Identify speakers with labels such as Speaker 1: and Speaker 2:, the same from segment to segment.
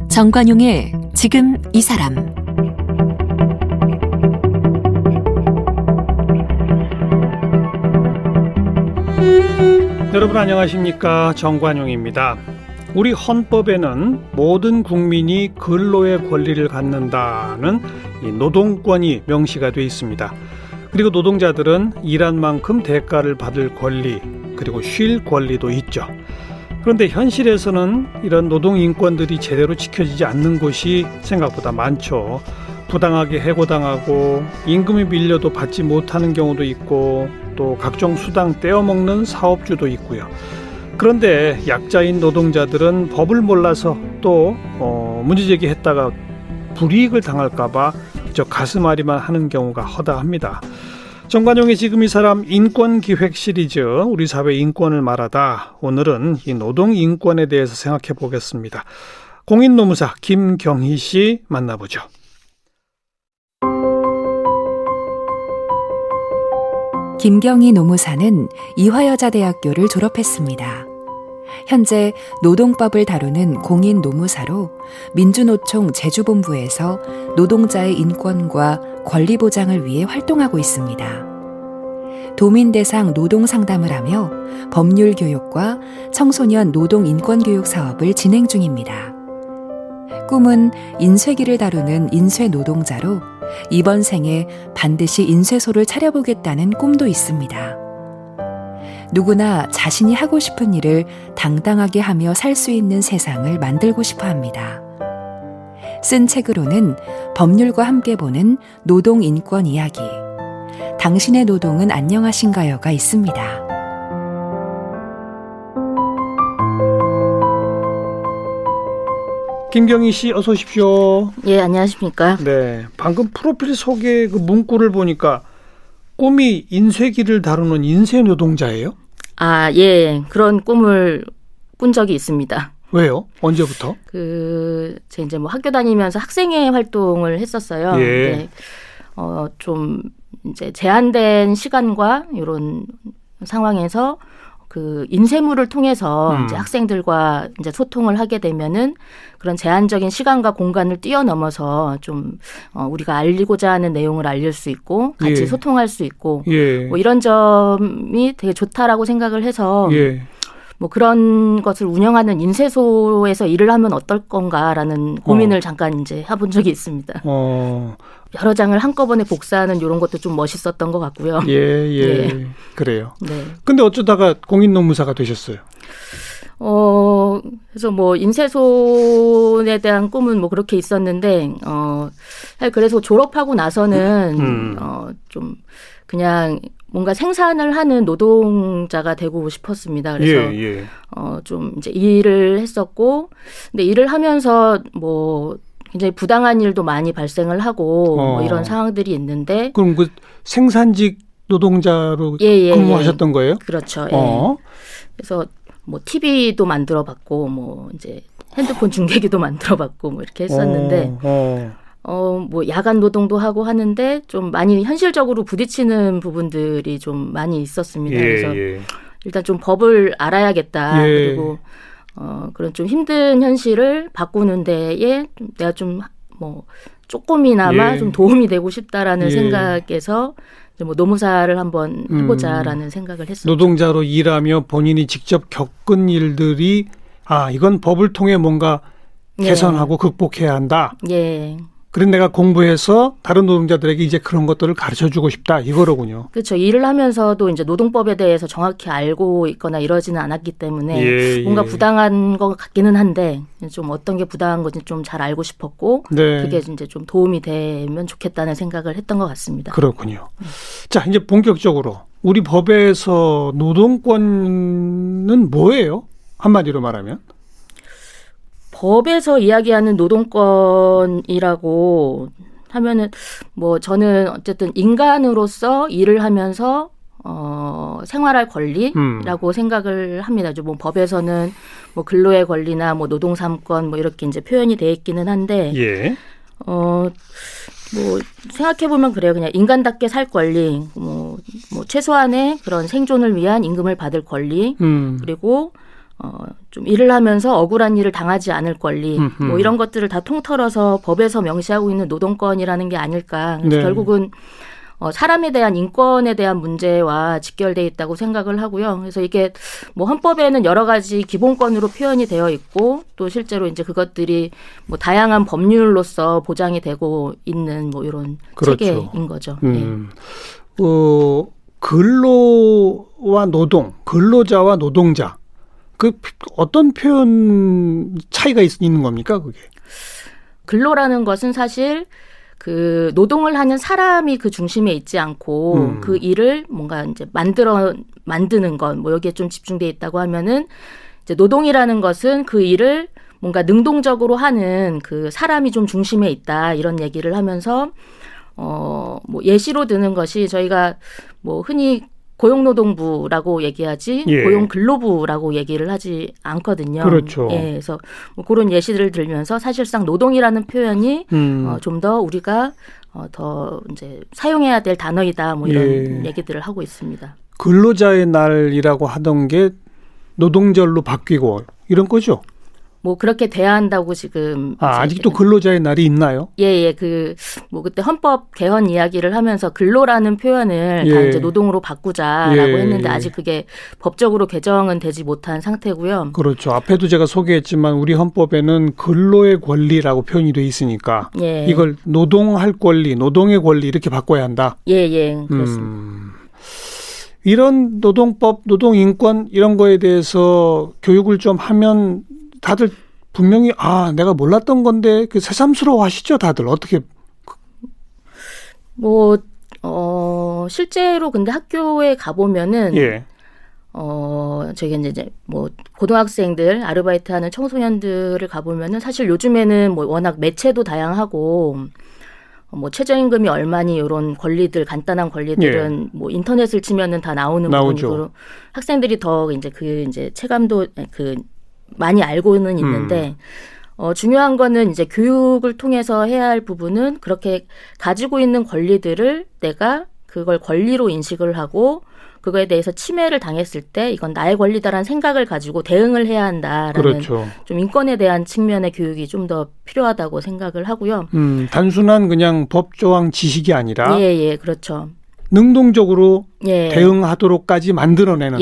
Speaker 1: 정관용의 지금 이 사람.
Speaker 2: 여러분 안녕하십니까? 정관용입니다. 우리 헌법에는 모든 국민이 근로의 권리를 갖는다는 이 노동권이 명시가 되어 있습니다. 그리고 노동자들은 일한 만큼 대가를 받을 권리, 그리고 쉴 권리도 있죠. 그런데 현실에서는 이런 노동 인권들이 제대로 지켜지지 않는 곳이 생각보다 많죠. 부당하게 해고당하고 임금이 밀려도 받지 못하는 경우도 있고 또 각종 수당 떼어먹는 사업주도 있고요. 그런데 약자인 노동자들은 법을 몰라서 또 문제제기했다가 불이익을 당할까봐 저 가슴앓이만 하는 경우가 허다합니다. 정관용의 지금 이 사람 인권기획 시리즈 우리 사회 인권을 말하다, 오늘은 이 노동인권에 대해서 생각해 보겠습니다. 공인노무사 김경희 씨 만나보죠.
Speaker 1: 김경희 노무사는 이화여자대학교를 졸업했습니다. 현재 노동법을 다루는 공인노무사로 민주노총 제주본부에서 노동자의 인권과 권리 보장을 위해 활동하고 있습니다. 도민 대상 노동 상담을 하며 법률 교육과 청소년 노동 인권 교육 사업을 진행 중입니다. 꿈은 인쇄기를 다루는 인쇄 노동자로 이번 생에 반드시 인쇄소를 차려보겠다는 꿈도 있습니다. 누구나 자신이 하고 싶은 일을 당당하게 하며 살 수 있는 세상을 만들고 싶어 합니다. 쓴 책으로는 법률과 함께 보는 노동 인권 이야기, 당신의 노동은 안녕하신가요가 있습니다.
Speaker 2: 김경희 씨 어서 오십시오.
Speaker 3: 예, 안녕하십니까?
Speaker 2: 네, 방금 프로필 소개 그 문구를 보니까 꿈이 인쇄기를 다루는 인쇄 노동자예요?
Speaker 3: 아, 예, 그런 꿈을 꾼 적이 있습니다.
Speaker 2: 왜요? 언제부터?
Speaker 3: 제가 이제 뭐 학교 다니면서 학생회 활동을 했었어요.
Speaker 2: 예.
Speaker 3: 근데 좀 이제 제한된 시간과 이런 상황에서 그 인쇄물을 통해서 이제 학생들과 이제 소통을 하게 되면은 그런 제한적인 시간과 공간을 뛰어넘어서 좀 우리가 알리고자 하는 내용을 알릴 수 있고 같이
Speaker 2: 예.
Speaker 3: 소통할 수 있고
Speaker 2: 예.
Speaker 3: 뭐 이런 점이 되게 좋다라고 생각을 해서
Speaker 2: 예.
Speaker 3: 뭐 그런 것을 운영하는 인쇄소에서 일을 하면 어떨 건가라는 고민을 잠깐 이제 해본 적이 있습니다. 여러 장을 한꺼번에 복사하는 이런 것도 좀 멋있었던 것 같고요.
Speaker 2: 예.
Speaker 3: 네.
Speaker 2: 그래요.
Speaker 3: 네.
Speaker 2: 근데 어쩌다가 공인노무사가 되셨어요?
Speaker 3: 그래서 뭐 인쇄소에 대한 꿈은 뭐 그렇게 있었는데, 그래서 졸업하고 나서는 좀 그냥 뭔가 생산을 하는 노동자가 되고 싶었습니다. 그래서 좀 이제 일을 했었고, 근데 일을 하면서 뭐 굉장히 부당한 일도 많이 발생을 하고 뭐 이런 상황들이 있는데.
Speaker 2: 그럼 그 생산직 노동자로 근무하셨던 거예요?
Speaker 3: 그렇죠. 그래서 뭐 TV도 만들어봤고 뭐 이제 핸드폰 중계기도 만들어봤고 뭐 이렇게 했었는데. 뭐 야간 노동도 하고 하는데 좀 많이 현실적으로 부딪히는 부분들이 좀 많이 있었습니다. 그래서 일단 좀 법을 알아야겠다. 그리고 그런 좀 힘든 현실을 바꾸는 데에 내가 좀 뭐 조금이나마 좀 도움이 되고 싶다라는 생각에서 뭐 노무사를 한번 해보자라는 생각을 했었죠.
Speaker 2: 노동자로 일하며 본인이 직접 겪은 일들이 이건 법을 통해 뭔가 개선하고 극복해야 한다.
Speaker 3: 예.
Speaker 2: 그래서 내가 공부해서 다른 노동자들에게 이제 그런 것들을 가르쳐주고 싶다, 이거로군요.
Speaker 3: 그렇죠. 일을 하면서도 이제 노동법에 대해서 정확히 알고 있거나 이러지는 않았기 때문에 뭔가 부당한 것 같기는 한데 좀 어떤 게 부당한 건지 좀 잘 알고 싶었고 그게 이제 좀 도움이 되면 좋겠다는 생각을 했던 것 같습니다.
Speaker 2: 그렇군요. 자, 이제 본격적으로 우리 법에서 노동권은 뭐예요? 한마디로 말하면?
Speaker 3: 법에서 이야기하는 노동권이라고 하면은 뭐 저는 어쨌든 인간으로서 일을 하면서 생활할 권리라고 생각을 합니다. 뭐 법에서는 뭐 근로의 권리나 뭐 노동 3권 뭐 이렇게 이제 표현이 돼 있기는 한데 뭐 생각해 보면 그래요. 그냥 인간답게 살 권리, 뭐 최소한의 그런 생존을 위한 임금을 받을 권리, 그리고 좀 일을 하면서 억울한 일을 당하지 않을 권리, 뭐 이런 것들을 다 통틀어서 법에서 명시하고 있는 노동권이라는 게 아닐까. 그래서
Speaker 2: 네.
Speaker 3: 결국은 사람에 대한 인권에 대한 문제와 직결돼 있다고 생각을 하고요. 그래서 이게 뭐 헌법에는 여러 가지 기본권으로 표현이 되어 있고 또 실제로 이제 그것들이 뭐 다양한 법률로서 보장이 되고 있는 뭐 이런
Speaker 2: 그렇죠.
Speaker 3: 체계인 거죠.
Speaker 2: 근로와 노동, 근로자와 노동자 그 어떤 표현 차이가 있는 겁니까, 그게?
Speaker 3: 근로라는 것은 사실 그 노동을 하는 사람이 그 중심에 있지 않고 그 일을 뭔가 이제 만드는 것, 뭐 여기에 좀 집중돼 있다고 하면은 이제 노동이라는 것은 그 일을 뭔가 능동적으로 하는 그 사람이 좀 중심에 있다 이런 얘기를 하면서 뭐 예시로 드는 것이 저희가 뭐 흔히 고용노동부라고 얘기하지
Speaker 2: 예.
Speaker 3: 고용근로부라고 얘기를 하지 않거든요.
Speaker 2: 그렇죠.
Speaker 3: 예, 그래서 뭐 그런 예시들을 들면서 사실상 노동이라는 표현이 좀 더 우리가 더 이제 사용해야 될 단어이다. 뭐 이런 얘기들을 하고 있습니다.
Speaker 2: 근로자의 날이라고 하던 게 노동절로 바뀌고 이런 거죠?
Speaker 3: 뭐 그렇게 돼야 한다고 지금
Speaker 2: 아직도 근로자의 날이 있나요?
Speaker 3: 예, 뭐 그때 헌법 개헌 이야기를 하면서 근로라는 표현을 다 이제 노동으로 바꾸자라고 했는데 아직 그게 법적으로 개정은 되지 못한 상태고요.
Speaker 2: 그렇죠. 앞에도 제가 소개했지만 우리 헌법에는 근로의 권리라고 표현이 돼 있으니까 이걸 노동할 권리, 노동의 권리 이렇게 바꿔야 한다.
Speaker 3: 예, 그렇습니다.
Speaker 2: 이런 노동법, 노동인권 이런 거에 대해서 교육을 좀 하면 다들 분명히 내가 몰랐던 건데 그 새삼스러워 하시죠, 다들. 어떻게?
Speaker 3: 뭐 실제로 근데 학교에 가보면은 저기 이제 뭐 고등학생들 아르바이트하는 청소년들을 가보면은 사실 요즘에는 뭐 워낙 매체도 다양하고 뭐 최저임금이 얼마니 이런 권리들 간단한 권리들은 뭐 인터넷을 치면은 다 나오는 부분이고 학생들이 더 이제 그 이제 체감도 그 많이 알고는 있는데 중요한 거는 이제 교육을 통해서 해야 할 부분은 그렇게 가지고 있는 권리들을 내가 그걸 권리로 인식을 하고 그거에 대해서 침해를 당했을 때 이건 나의 권리다라는 생각을 가지고 대응을 해야 한다라는 좀 인권에 대한 측면의 교육이 좀 더 필요하다고 생각을 하고요.
Speaker 2: 단순한 그냥 법조항 지식이 아니라
Speaker 3: 예, 그렇죠.
Speaker 2: 능동적으로 대응하도록까지 만들어내는.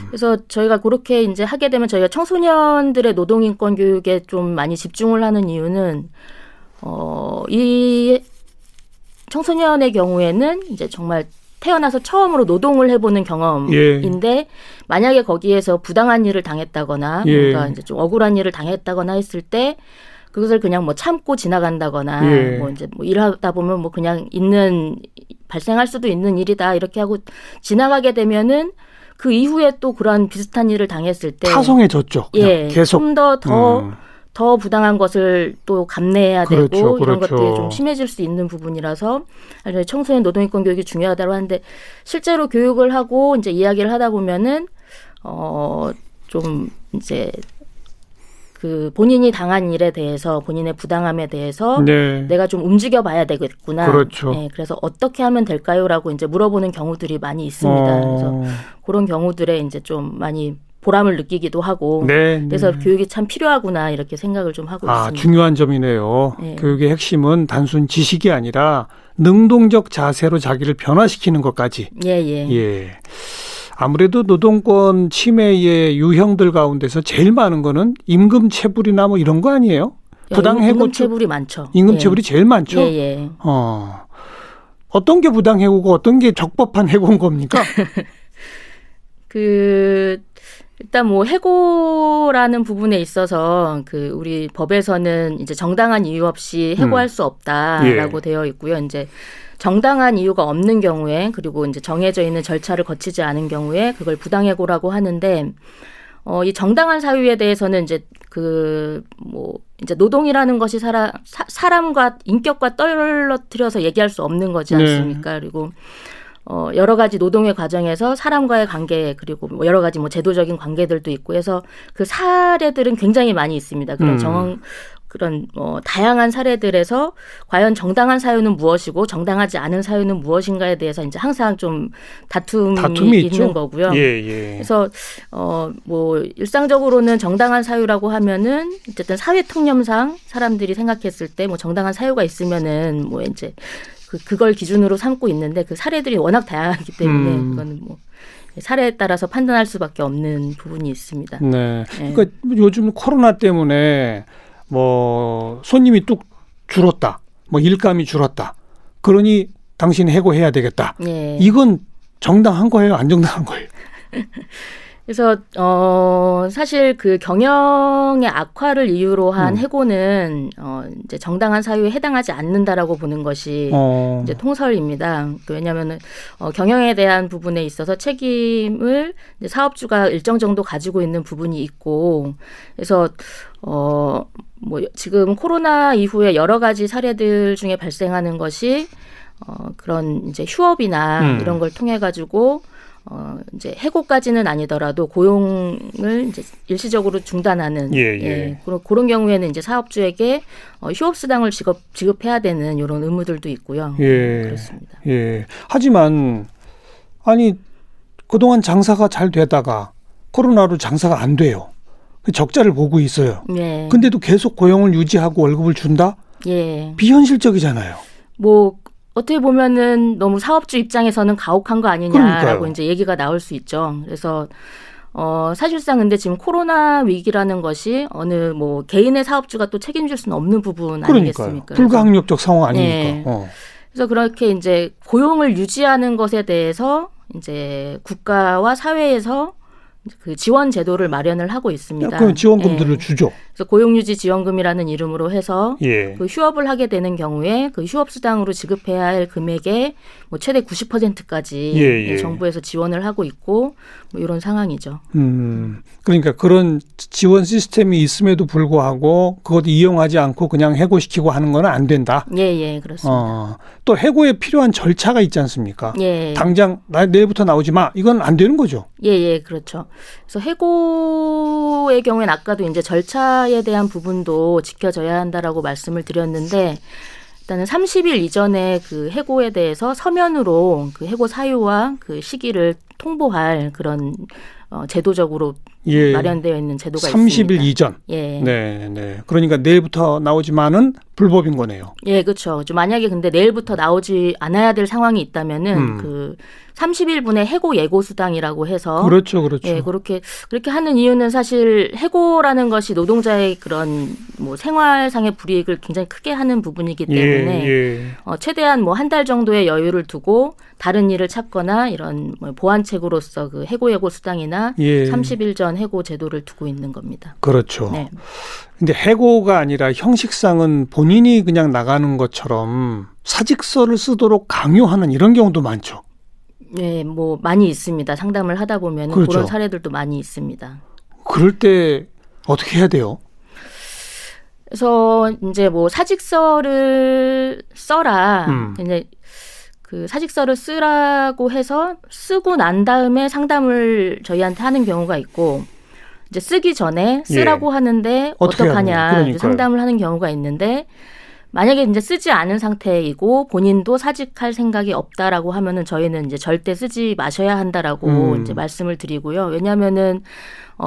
Speaker 3: 그래서 저희가 그렇게 이제 하게 되면 저희가 청소년들의 노동인권 교육에 좀 많이 집중을 하는 이유는 이 청소년의 경우에는 이제 정말 태어나서 처음으로 노동을 해보는 경험인데 만약에 거기에서 부당한 일을 당했다거나 뭔가 이제 좀 억울한 일을 당했다거나 했을 때 그것을 그냥 뭐 참고 지나간다거나 뭐 이제 뭐 일하다 보면 뭐 그냥 발생할 수도 있는 일이다 이렇게 하고 지나가게 되면은 그 이후에 또 그런 비슷한 일을 당했을 때
Speaker 2: 타성해졌죠. 계속
Speaker 3: 좀 더 부당한 것을 또 감내해야 되고 이런 것들이 좀 심해질 수 있는 부분이라서 청소년 노동인권 교육이 중요하다고 하는데 실제로 교육을 하고 이제 이야기를 하다 보면은 좀 이제 그 본인이 당한 일에 대해서 본인의 부당함에 대해서 내가 좀 움직여 봐야 되겠구나. 그래서 어떻게 하면 될까요?라고 이제 물어보는 경우들이 많이 있습니다. 그래서 그런 경우들에 이제 좀 많이 보람을 느끼기도 하고 그래서 교육이 참 필요하구나 이렇게 생각을 좀 하고 있습니다.
Speaker 2: 중요한 점이네요. 교육의 핵심은 단순 지식이 아니라 능동적 자세로 자기를 변화시키는 것까지. 아무래도 노동권 침해의 유형들 가운데서 제일 많은 거는 임금체불이나 뭐 이런 거 아니에요? 부당해고
Speaker 3: 임금체불이 많죠.
Speaker 2: 임금체불이 제일 많죠. 어떤 게 부당해고고 어떤 게 적법한 해고인 겁니까?
Speaker 3: 일단 뭐 해고라는 부분에 있어서 우리 법에서는 이제 정당한 이유 없이 해고할 수 없다라고 되어 있고요. 이제 정당한 이유가 없는 경우에 그리고 이제 정해져 있는 절차를 거치지 않은 경우에 그걸 부당해고라고 하는데 이 정당한 사유에 대해서는 이제 이제 노동이라는 것이 사람과 인격과 떨어뜨려서 얘기할 수 없는 거지 않습니까? 그리고 여러 가지 노동의 과정에서 사람과의 관계 그리고 뭐 여러 가지 뭐 제도적인 관계들도 있고 해서 그 사례들은 굉장히 많이 있습니다. 그런 그런 다양한 사례들에서 과연 정당한 사유는 무엇이고 정당하지 않은 사유는 무엇인가에 대해서 이제 항상 좀 다툼이 있는
Speaker 2: 있죠.
Speaker 3: 거고요.
Speaker 2: 예.
Speaker 3: 그래서 뭐 일상적으로는 정당한 사유라고 하면은 어쨌든 사회 통념상 사람들이 생각했을 때 뭐 정당한 사유가 있으면은 뭐 이제 그걸 기준으로 삼고 있는데 그 사례들이 워낙 다양하기 때문에 그거는 뭐 사례에 따라서 판단할 수밖에 없는 부분이 있습니다.
Speaker 2: 네. 그러니까 요즘 코로나 때문에 뭐 손님이 뚝 줄었다. 뭐 일감이 줄었다. 그러니 당신 해고해야 되겠다.
Speaker 3: 예.
Speaker 2: 이건 정당한 거예요? 안 정당한 거예요?
Speaker 3: 그래서 사실 그 경영의 악화를 이유로 한 해고는 이제 정당한 사유에 해당하지 않는다라고 보는 것이 이제 통설입니다. 왜냐하면은 경영에 대한 부분에 있어서 책임을 이제 사업주가 일정 정도 가지고 있는 부분이 있고, 그래서 뭐 지금 코로나 이후에 여러 가지 사례들 중에 발생하는 것이 그런 이제 휴업이나 이런 걸 통해 가지고 이제 해고까지는 아니더라도 고용을 이제 일시적으로 중단하는 그런 경우에는 이제 사업주에게 휴업 수당을 지급해야 되는 이런 의무들도 있고요. 그렇습니다.
Speaker 2: 하지만 아니 그동안 장사가 잘 되다가 코로나로 장사가 안 돼요. 적자를 보고 있어요. 근데도 계속 고용을 유지하고 월급을 준다? 비현실적이잖아요.
Speaker 3: 뭐 어떻게 보면은 너무 사업주 입장에서는 가혹한 거 아니냐라고
Speaker 2: 그러니까요.
Speaker 3: 이제 얘기가 나올 수 있죠. 그래서 사실상 근데 지금 코로나 위기라는 것이 어느 뭐 개인의 사업주가 또 책임질 수는 없는 부분 아니겠습니까?
Speaker 2: 불가항력적 상황 아니니까.
Speaker 3: 그래서 그렇게 이제 고용을 유지하는 것에 대해서 이제 국가와 사회에서 그 지원 제도를 마련을 하고 있습니다.
Speaker 2: 그럼 지원금들을 주죠.
Speaker 3: 그래서 고용유지 지원금이라는 이름으로 해서 그 휴업을 하게 되는 경우에 그 휴업 수당으로 지급해야 할 금액의 뭐 최대 90%까지 정부에서 지원을 하고 있고 뭐 이런 상황이죠.
Speaker 2: 그러니까 그런 지원 시스템이 있음에도 불구하고 그것도 이용하지 않고 그냥 해고시키고 하는 건 안 된다.
Speaker 3: 그렇습니다.
Speaker 2: 또 해고에 필요한 절차가 있지 않습니까? 당장 내일부터 나오지 마. 이건 안 되는 거죠.
Speaker 3: 그렇죠. 그래서 해고의 경우에는 아까도 이제 절차에 대한 부분도 지켜져야 한다라고 말씀을 드렸는데, 일단은 30일 이전에 그 해고에 대해서 서면으로 그 해고 사유와 그 시기를 통보할 그런 제도적으로 마련되어 있는 제도가
Speaker 2: 30일
Speaker 3: 있습니다.
Speaker 2: 30일 이전. 그러니까 내일부터 나오지만은 불법인 거네요.
Speaker 3: 그렇죠. 만약에 근데 내일부터 나오지 않아야 될 상황이 있다면은 그 30일분의 해고 예고 수당이라고 해서
Speaker 2: 그렇죠.
Speaker 3: 그렇게 하는 이유는 사실 해고라는 것이 노동자의 그런 뭐 생활상의 불이익을 굉장히 크게 하는 부분이기 때문에 최대한 뭐 한 달 정도의 여유를 두고 다른 일을 찾거나 이런 뭐 보완책으로서 그 해고 예고 수당이나 30일 전 해고 제도를 두고 있는 겁니다.
Speaker 2: 그렇죠. 근데 해고가 아니라 형식상은 본인이 그냥 나가는 것처럼 사직서를 쓰도록 강요하는 이런 경우도 많죠.
Speaker 3: 뭐 많이 있습니다. 상담을 하다 보면 그런 사례들도 많이 있습니다.
Speaker 2: 그럴 때 어떻게 해야 돼요?
Speaker 3: 그래서 이제 뭐 사직서를 써라. 이제 그 사직서를 쓰라고 해서 쓰고 난 다음에 상담을 저희한테 하는 경우가 있고, 이제 쓰기 전에 쓰라고 하는데 어떡하냐 상담을 하는 경우가 있는데, 만약에 이제 쓰지 않은 상태이고 본인도 사직할 생각이 없다라고 하면은 저희는 이제 절대 쓰지 마셔야 한다라고 이제 말씀을 드리고요. 왜냐하면은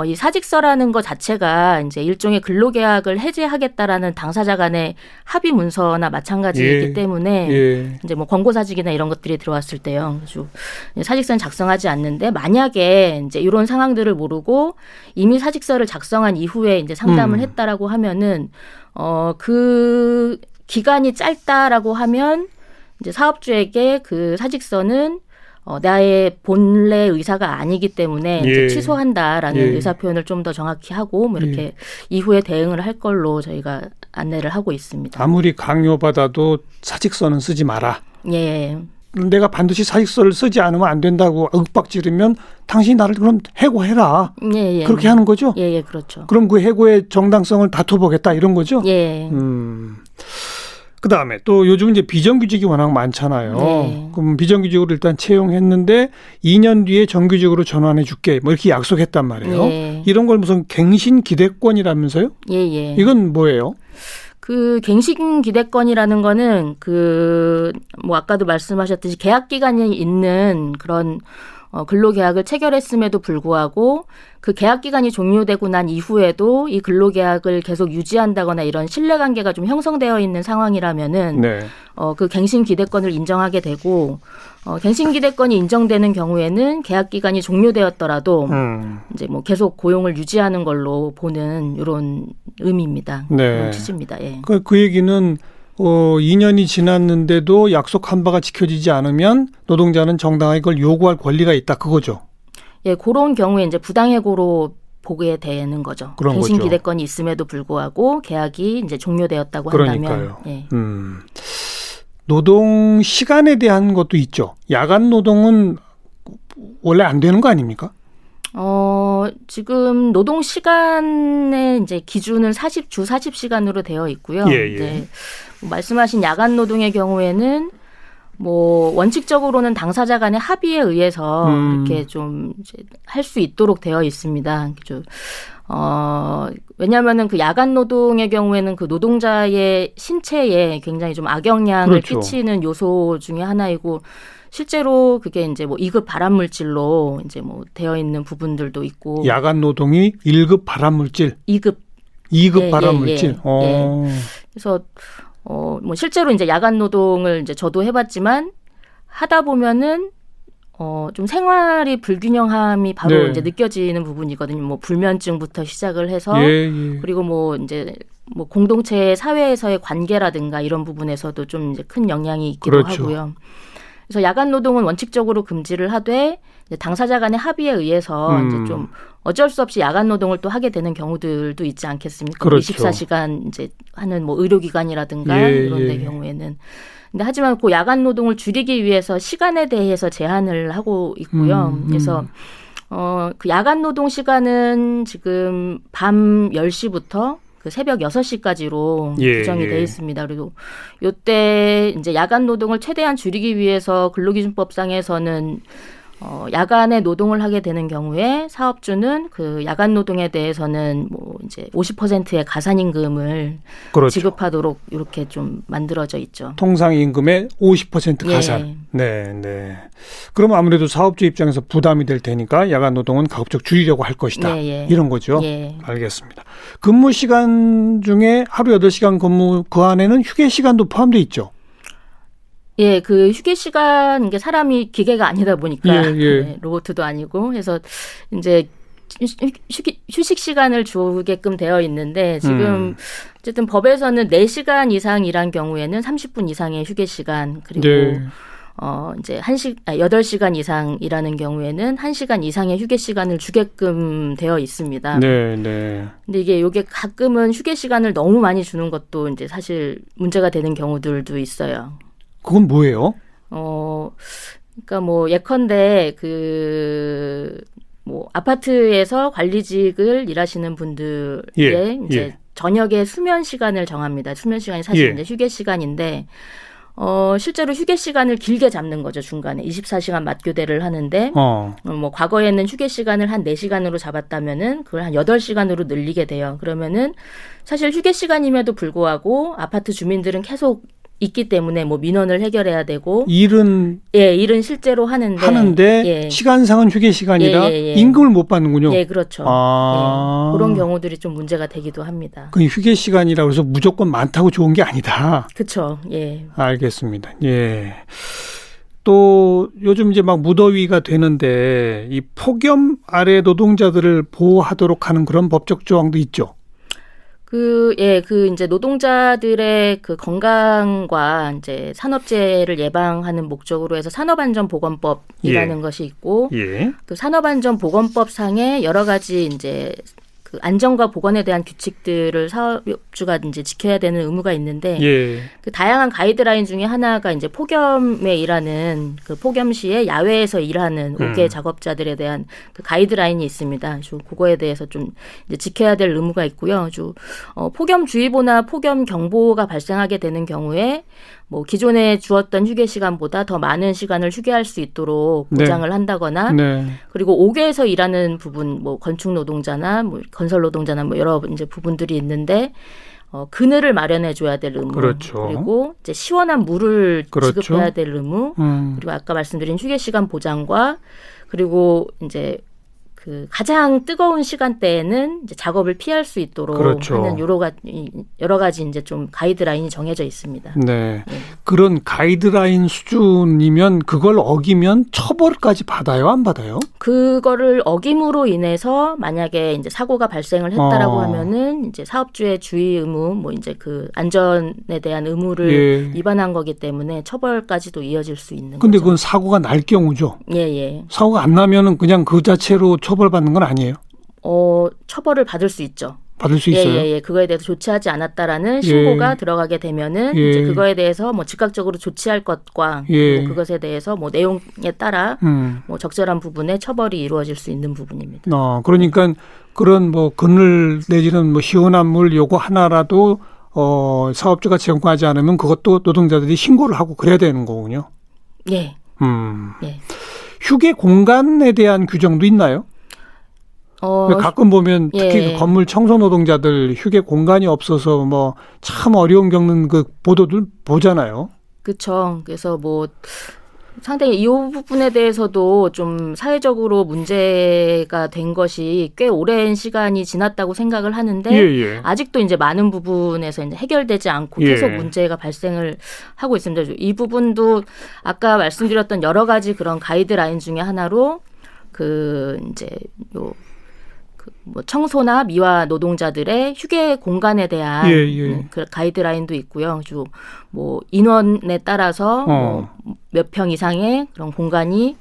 Speaker 3: 이 사직서라는 것 자체가 이제 일종의 근로계약을 해제하겠다라는 당사자 간의 합의 문서나 마찬가지이기 때문에 이제 뭐 권고사직이나 이런 것들이 들어왔을 때요. 그래서 사직서는 작성하지 않는데, 만약에 이제 이런 상황들을 모르고 이미 사직서를 작성한 이후에 이제 상담을 했다라고 하면은 그 기간이 짧다라고 하면 이제 사업주에게 그 사직서는 나의 본래 의사가 아니기 때문에 이제 취소한다라는 의사 표현을 좀 더 정확히 하고 뭐 이렇게 이후에 대응을 할 걸로 저희가 안내를 하고 있습니다.
Speaker 2: 아무리 강요받아도 사직서는 쓰지 마라. 내가 반드시 사직서를 쓰지 않으면 안 된다고 윽박지르면 당신이 나를 그럼 해고해라. 그렇게 하는 거죠?
Speaker 3: 그렇죠.
Speaker 2: 그럼 그 해고의 정당성을 다퉈보겠다 이런 거죠? 그다음에 또 요즘 이제 비정규직이 워낙 많잖아요. 그럼 비정규직으로 일단 채용했는데 2년 뒤에 정규직으로 전환해 줄게 뭐 이렇게 약속했단 말이에요. 이런 걸 무슨 갱신 기대권이라면서요? 이건 뭐예요?
Speaker 3: 그 갱신 기대권이라는 거는 뭐 아까도 말씀하셨듯이 계약 기간이 있는 그런 근로계약을 체결했음에도 불구하고 그 계약 기간이 종료되고 난 이후에도 이 근로계약을 계속 유지한다거나 이런 신뢰관계가 좀 형성되어 있는 상황이라면은
Speaker 2: 네.
Speaker 3: 그 갱신 기대권을 인정하게 되고 갱신 기대권이 인정되는 경우에는 계약 기간이 종료되었더라도 이제 뭐 계속 고용을 유지하는 걸로 보는 이런 의미입니다.
Speaker 2: 네.
Speaker 3: 그런 취지입니다. 예.
Speaker 2: 그 얘기는 2년이 지났는데도 약속한 바가 지켜지지 않으면 노동자는 정당하게 그걸 요구할 권리가 있다 그거죠.
Speaker 3: 예, 그런 경우에 이제 부당해고로 보게 되는 거죠.
Speaker 2: 그런
Speaker 3: 갱신
Speaker 2: 거죠.
Speaker 3: 기대권이 있음에도 불구하고 계약이 이제 종료되었다고
Speaker 2: 그러니까요.
Speaker 3: 한다면, 예.
Speaker 2: 노동 시간에 대한 것도 있죠. 야간 노동은 원래 안 되는 거 아닙니까?
Speaker 3: 지금 노동 시간의 이제 기준은 주 40시간으로 되어 있고요.
Speaker 2: 예, 예.
Speaker 3: 이제 말씀하신 야간 노동의 경우에는 뭐 원칙적으로는 당사자 간의 합의에 의해서 이렇게 좀 할 수 있도록 되어 있습니다. 왜냐하면은 그 야간 노동의 경우에는 그 노동자의 신체에 굉장히 좀 악영향을
Speaker 2: 그렇죠.
Speaker 3: 끼치는 요소 중에 하나이고 실제로 그게 이제 뭐 2급 발암 물질로 이제 뭐 되어 있는 부분들도 있고
Speaker 2: 야간 노동이 1급 발암 물질,
Speaker 3: 2급
Speaker 2: 2급 발암 물질.
Speaker 3: 그래서 뭐 실제로 이제 야간 노동을 이제 저도 해봤지만 하다 보면은 좀 생활이 불균형함이 바로
Speaker 2: 네.
Speaker 3: 이제 느껴지는 부분이거든요. 뭐 불면증부터 시작을 해서 그리고 뭐 이제 뭐 공동체 사회에서의 관계라든가 이런 부분에서도 좀 이제 큰 영향이 있기도
Speaker 2: 그렇죠.
Speaker 3: 하고요. 그래서 야간 노동은 원칙적으로 금지를 하되 이제 당사자 간의 합의에 의해서 이제 좀 어쩔 수 없이 야간 노동을 또 하게 되는 경우들도 있지 않겠습니까?
Speaker 2: 그렇죠.
Speaker 3: 24시간 이제 하는 뭐 의료기관이라든가 이런 데 경우에는. 근데 하지만 그 야간 노동을 줄이기 위해서 시간에 대해서 제한을 하고 있고요. 그래서 그 야간 노동 시간은 지금 밤 10시부터 그 새벽 6시까지로 규정이 되어 있습니다. 그리고 요때 이제 야간 노동을 최대한 줄이기 위해서 근로기준법상에서는 야간에 노동을 하게 되는 경우에 사업주는 그 야간 노동에 대해서는 뭐 이제 50%의 가산임금을
Speaker 2: 그렇죠.
Speaker 3: 지급하도록 이렇게 좀 만들어져 있죠.
Speaker 2: 통상 임금의 50% 가산. 네, 네. 그럼 아무래도 사업주 입장에서 부담이 될 테니까 야간 노동은 가급적 줄이려고 할 것이다. 이런 거죠. 알겠습니다. 근무 시간 중에 하루 8시간 근무 그 안에는 휴게 시간도 포함되어 있죠.
Speaker 3: 예, 그 휴게 시간, 이게 사람이 기계가 아니다 보니까 네, 로봇도 아니고 해서 이제 휴식 시간을 주게끔 되어 있는데 지금 어쨌든 법에서는 4시간 이상 일한 경우에는 30분 이상의 휴게 시간 그리고 이제 8시간 이상 일하는 경우에는 1시간 이상의 휴게 시간을 주게끔 되어 있습니다.
Speaker 2: 네, 네.
Speaker 3: 근데 이게 가끔은 휴게 시간을 너무 많이 주는 것도 이제 사실 문제가 되는 경우들도 있어요.
Speaker 2: 그건 뭐예요?
Speaker 3: 그러니까 뭐 예컨대 뭐 아파트에서 관리직을 일하시는 분들의 이제 저녁에 수면 시간을 정합니다. 수면 시간이 사실 이제 휴게 시간인데 실제로 휴게 시간을 길게 잡는 거죠. 중간에 24시간 맞교대를 하는데 뭐 과거에는 휴게 시간을 한 4시간으로 잡았다면은 그걸 한 8시간으로 늘리게 돼요. 그러면은 사실 휴게 시간임에도 불구하고 아파트 주민들은 계속 있기 때문에 뭐 민원을 해결해야 되고 일은 실제로 하는데
Speaker 2: 시간상은 휴게 시간이라 임금을 못 받는군요.
Speaker 3: 예, 그렇죠. 그런 경우들이 좀 문제가 되기도 합니다.
Speaker 2: 그 휴게 시간이라고 해서 무조건 많다고 좋은 게 아니다.
Speaker 3: 그렇죠. 예.
Speaker 2: 알겠습니다. 예. 또 요즘 이제 막 무더위가 되는데 이 폭염 아래 노동자들을 보호하도록 하는 그런 법적 조항도 있죠.
Speaker 3: 이제 노동자들의 그 건강과 이제 산업재해를 예방하는 목적으로 해서 산업안전보건법이라는 것이 있고, 그 산업안전보건법상의 여러 가지 이제 그 안전과 보건에 대한 규칙들을 사업주가 이제 지켜야 되는 의무가 있는데, 그 다양한 가이드라인 중에 하나가 이제 폭염에 일하는 그 폭염 시에 야외에서 일하는 5개 작업자들에 대한 그 가이드라인이 있습니다. 그거에 대해서 좀 이제 지켜야 될 의무가 있고요. 폭염주의보나 폭염경보가 발생하게 되는 경우에 뭐 기존에 주었던 휴게 시간보다 더 많은 시간을 휴게할 수 있도록 보장을 한다거나 그리고 5개에서 일하는 부분 뭐 건축 노동자나 뭐 건설 노동자나 뭐 여러 이제 부분들이 있는데 그늘을 마련해 줘야 될 의무.
Speaker 2: 그렇죠.
Speaker 3: 그리고 이제 시원한 물을
Speaker 2: 그렇죠.
Speaker 3: 지급해야 될 의무. 그리고 아까 말씀드린 휴게 시간 보장과 그리고 이제 그 가장 뜨거운 시간대에는 이제 작업을 피할 수 있도록
Speaker 2: 그렇죠.
Speaker 3: 하는 여러 가지 이제 좀 가이드라인이 정해져 있습니다.
Speaker 2: 네. 그런 가이드라인 수준이면 그걸 어기면 처벌까지 받아요, 안 받아요?
Speaker 3: 그거를 어김으로 인해서 만약에 이제 사고가 발생을 했다라고 하면은 이제 사업주의 주의 의무, 뭐 이제 그 안전에 대한 의무를
Speaker 2: 예.
Speaker 3: 위반한 거기 때문에 처벌까지도 이어질 수 있는
Speaker 2: 근데
Speaker 3: 거죠.
Speaker 2: 그건 사고가 날 경우죠.
Speaker 3: 예.
Speaker 2: 사고가 안 나면은 그냥 그 자체로 처벌받는 건 아니에요?
Speaker 3: 처벌을 받을 수 있죠.
Speaker 2: 받을 수 있어요?
Speaker 3: 예. 그거에 대해서 조치하지 않았다라는 신고가 들어가게 되면은 이제 그거에 대해서 뭐 즉각적으로 조치할 것과 그리고 그것에 대해서 뭐 내용에 따라 뭐 적절한 부분에 처벌이 이루어질 수 있는 부분입니다.
Speaker 2: 그러니까 그런 뭐 그늘 내지는 뭐 시원한 물 요거 하나라도 사업주가 제공하지 않으면 그것도 노동자들이 신고를 하고 그래야 되는 거군요.
Speaker 3: 예. 예.
Speaker 2: 휴게 공간에 대한 규정도 있나요? 가끔 보면 특히 그 건물 청소 노동자들 휴게 공간이 없어서 뭐 참 어려움 겪는 그 보도들 보잖아요.
Speaker 3: 그렇죠. 그래서 뭐 상당히 이 부분에 대해서도 좀 사회적으로 문제가 된 것이 꽤 오랜 시간이 지났다고 생각을 하는데 아직도 이제 많은 부분에서 이제 해결되지 않고 계속 문제가 발생을 하고 있습니다. 이 부분도 아까 말씀드렸던 여러 가지 그런 가이드라인 중에 하나로 그 이제 뭐 청소나 미화 노동자들의 휴게 공간에 대한 그 가이드라인도 있고요. 그리고 뭐 인원에 따라서 뭐 몇 평 이상의 그런 공간이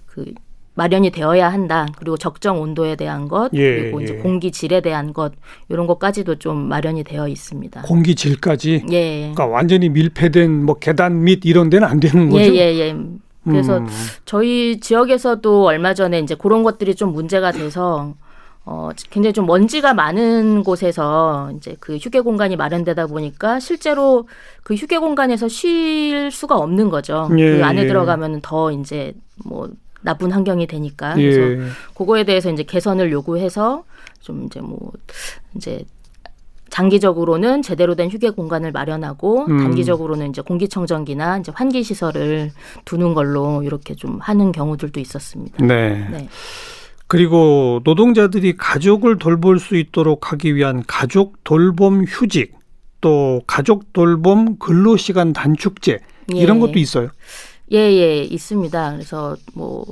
Speaker 3: 그 마련이 되어야 한다. 그리고 적정 온도에 대한 것, 그리고 이제 공기 질에 대한 것 이런 것까지도 좀 마련이 되어 있습니다.
Speaker 2: 공기 질까지?
Speaker 3: 예.
Speaker 2: 그러니까 완전히 밀폐된 뭐 계단 밑 이런 데는 안 되는 거죠?
Speaker 3: 예. 그래서 저희 지역에서도 얼마 전에 이제 그런 것들이 좀 문제가 돼서 굉장히 좀 먼지가 많은 곳에서 이제 그 휴게 공간이 마련되다 보니까 실제로 그 휴게 공간에서 쉴 수가 없는 거죠. 그 안에 들어가면 더 이제 뭐 나쁜 환경이 되니까. 그래서 그거에 대해서 이제 개선을 요구해서 좀 이제 뭐 이제 장기적으로는 제대로 된 휴게 공간을 마련하고 단기적으로는 이제 공기청정기나 이제 환기 시설을 두는 걸로 이렇게 좀 하는 경우들도 있었습니다.
Speaker 2: 네. 그리고 노동자들이 가족을 돌볼 수 있도록 하기 위한 가족 돌봄 휴직, 또 가족 돌봄 근로시간 단축제 이런 것도 있어요.
Speaker 3: 예, 있습니다. 그래서 뭐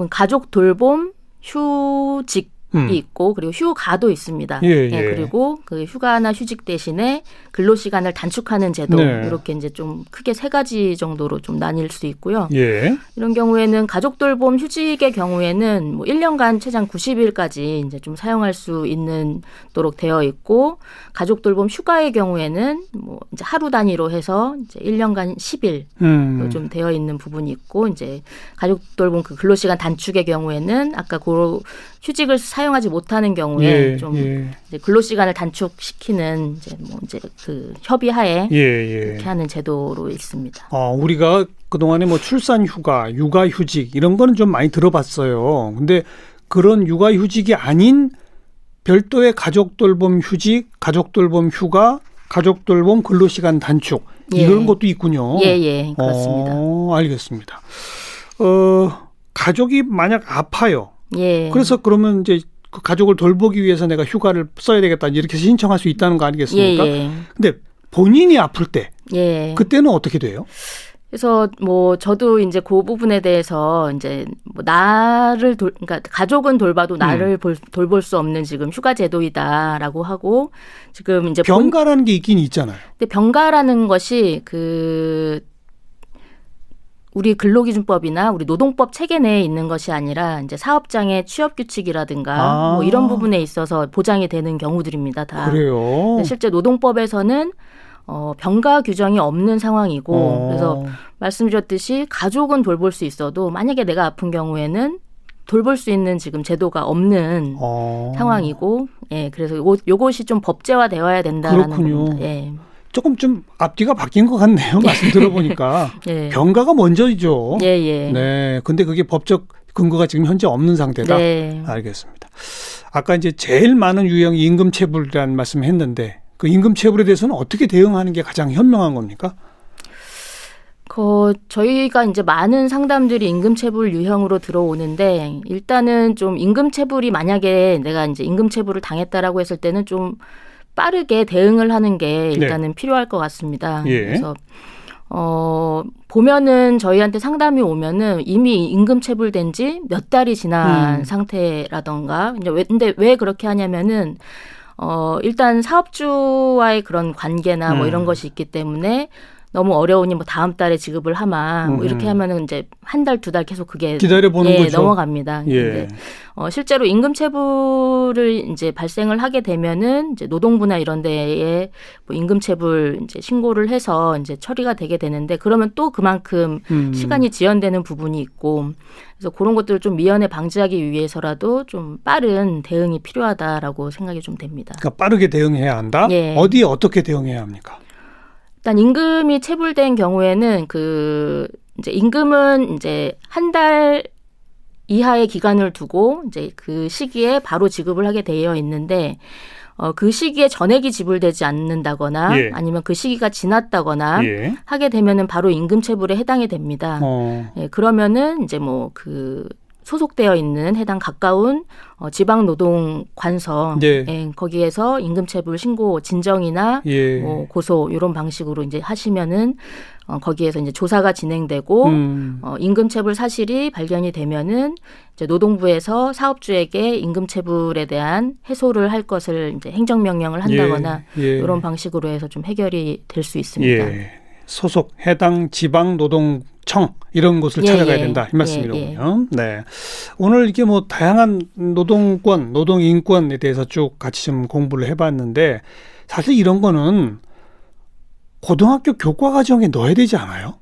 Speaker 3: 가족 돌봄 휴직 이 있고 그리고 휴가도 있습니다. 그리고 그 휴가나 휴직 대신에 근로시간을 단축하는 제도 이렇게 이제 좀 크게 세 가지 정도로 좀 나뉠 수 있고요. 이런 경우에는 가족 돌봄 휴직의 경우에는 뭐 1년간 최장 90일까지 이제 좀 사용할 수 있도록 되어 있고 가족 돌봄 휴가의 경우에는 뭐 이제 하루 단위로 해서 이제 1년간 10일 좀 되어 있는 부분이 있고 이제 가족 돌봄 그 근로시간 단축의 경우에는 아까 그 휴직을 사용하지 못하는 경우에 좀 이제 근로시간을 단축시키는 이제 그 협의하에 이렇게 하는 제도로 있습니다.
Speaker 2: 우리가 그동안에 뭐 출산휴가, 육아휴직 이런 거는 좀 많이 들어봤어요. 근데 그런 육아휴직이 아닌 별도의 가족돌봄 휴직, 가족돌봄 휴가, 가족돌봄 근로시간 단축 이런 것도 있군요.
Speaker 3: 그렇습니다.
Speaker 2: 알겠습니다. 가족이 만약 아파요. 그래서 그러면 이제 그 가족을 돌보기 위해서 내가 휴가를 써야 되겠다 이렇게 신청할 수 있다는 거 아니겠습니까? 근데 본인이 아플 때 그때는 어떻게 돼요?
Speaker 3: 그래서 뭐 저도 이제 그 부분에 대해서 이제 뭐 그러니까 가족은 돌봐도 나를 돌볼 수 없는 지금 휴가 제도이다라고 하고 지금 이제
Speaker 2: 병가라는 게 있긴 있잖아요.
Speaker 3: 근데 병가라는 것이 우리 근로기준법이나 우리 노동법 체계 내에 있는 것이 아니라 이제 사업장의 취업 규칙이라든가 뭐 이런 부분에 있어서 보장이 되는 경우들입니다. 다.
Speaker 2: 그래요.
Speaker 3: 실제 노동법에서는 병가 규정이 없는 상황이고 그래서 말씀드렸듯이 가족은 돌볼 수 있어도 만약에 내가 아픈 경우에는 돌볼 수 있는 지금 제도가 없는 상황이고 그래서 요것이 좀 법제화되어야 된다라는 겁니다.
Speaker 2: 조금 좀 앞뒤가 바뀐 것 같네요. 말씀 들어보니까. 병가가 먼저이죠. 네. 근데 그게 법적 근거가 지금 현재 없는 상태다. 알겠습니다. 아까 이제 제일 많은 유형이 임금체불이라는 말씀을 했는데 그 임금체불에 대해서는 어떻게 대응하는 게 가장 현명한 겁니까?
Speaker 3: 저희가 이제 많은 상담들이 임금체불 유형으로 들어오는데 일단은 좀 임금체불이 만약에 내가 이제 임금체불을 당했다라고 했을 때는 좀 빠르게 대응을 하는 게 일단은 필요할 것 같습니다.
Speaker 2: 예.
Speaker 3: 그래서 보면은 저희한테 상담이 오면은 이미 임금체불된 지 몇 달이 지난 상태라던가 근데 왜 그렇게 하냐면은 일단 사업주와의 그런 관계나 뭐 이런 것이 있기 때문에 너무 어려우니 뭐 다음 달에 지급을 하마 뭐 이렇게 하면은 이제 한 달, 두 달 계속 그게
Speaker 2: 기다려보는 거죠.
Speaker 3: 넘어갑니다.
Speaker 2: 예.
Speaker 3: 근데 실제로 임금체불을 이제 발생을 하게 되면은 이제 노동부나 이런 데에 뭐 임금체불 이제 신고를 해서 이제 처리가 되게 되는데 그러면 또 그만큼 시간이 지연되는 부분이 있고 그래서 그런 것들을 좀 미연에 방지하기 위해서라도 좀 빠른 대응이 필요하다라고 생각이 좀 됩니다.
Speaker 2: 그러니까 빠르게 대응해야 한다.
Speaker 3: 예.
Speaker 2: 어디에 어떻게 대응해야 합니까?
Speaker 3: 일단 임금이 체불된 경우에는 이제 임금은 이제 한 달 이하의 기간을 두고 이제 그 시기에 바로 지급을 하게 되어 있는데 그 시기에 전액이 지불되지 않는다거나
Speaker 2: 예.
Speaker 3: 아니면 그 시기가 지났다거나
Speaker 2: 예.
Speaker 3: 하게 되면은 바로 임금체불에 해당이 됩니다. 예, 그러면은 이제 뭐 그 소속되어 있는 해당 가까운 지방노동관서
Speaker 2: 예.
Speaker 3: 예, 거기에서 임금체불 신고 진정이나
Speaker 2: 예.
Speaker 3: 뭐 고소 이런 방식으로 이제 하시면은 거기에서 이제 조사가 진행되고 임금체불 사실이 발견이 되면은 이제 노동부에서 사업주에게 임금체불에 대한 해소를 할 것을 이제 행정명령을 한다거나
Speaker 2: 예.
Speaker 3: 이런 방식으로 해서 좀 해결이 될 수 있습니다.
Speaker 2: 예. 소속 해당 지방 노동청 이런 곳을 찾아가야 된다 이 말씀이로군요. 네. 오늘 이게 뭐 다양한 노동권, 노동 인권에 대해서 쭉 같이 좀 공부를 해봤는데 사실 이런 거는 고등학교 교과 과정에 넣어야 되지 않아요?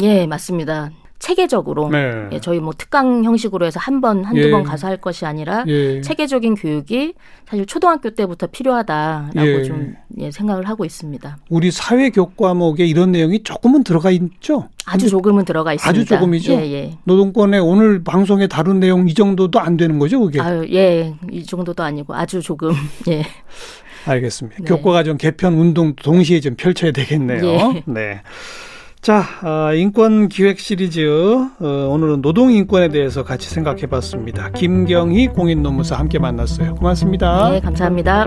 Speaker 3: 예, 맞습니다. 체계적으로
Speaker 2: 네.
Speaker 3: 예, 저희 뭐 특강 형식으로 해서 한두
Speaker 2: 예.
Speaker 3: 번 가서 할 것이 아니라
Speaker 2: 예.
Speaker 3: 체계적인 교육이 사실 초등학교 때부터 필요하다라고
Speaker 2: 예.
Speaker 3: 좀 생각을 하고 있습니다.
Speaker 2: 우리 사회 교과목에 이런 내용이 조금은 들어가 있죠?
Speaker 3: 아주 조금은 들어가 있습니다.
Speaker 2: 아주 조금이죠?
Speaker 3: 예.
Speaker 2: 노동권에 오늘 방송에 다룬 내용 이 정도도 안 되는 거죠, 그게?
Speaker 3: 예, 이 정도도 아니고 아주 조금. 예.
Speaker 2: 알겠습니다.
Speaker 3: 네.
Speaker 2: 교과과정 개편 운동 동시에 좀 펼쳐야 되겠네요.
Speaker 3: 예.
Speaker 2: 네. 자, 인권 기획 시리즈 오늘은 노동 인권에 대해서 같이 생각해 봤습니다. 김경희 공인노무사 함께 만났어요. 고맙습니다.
Speaker 3: 네, 감사합니다.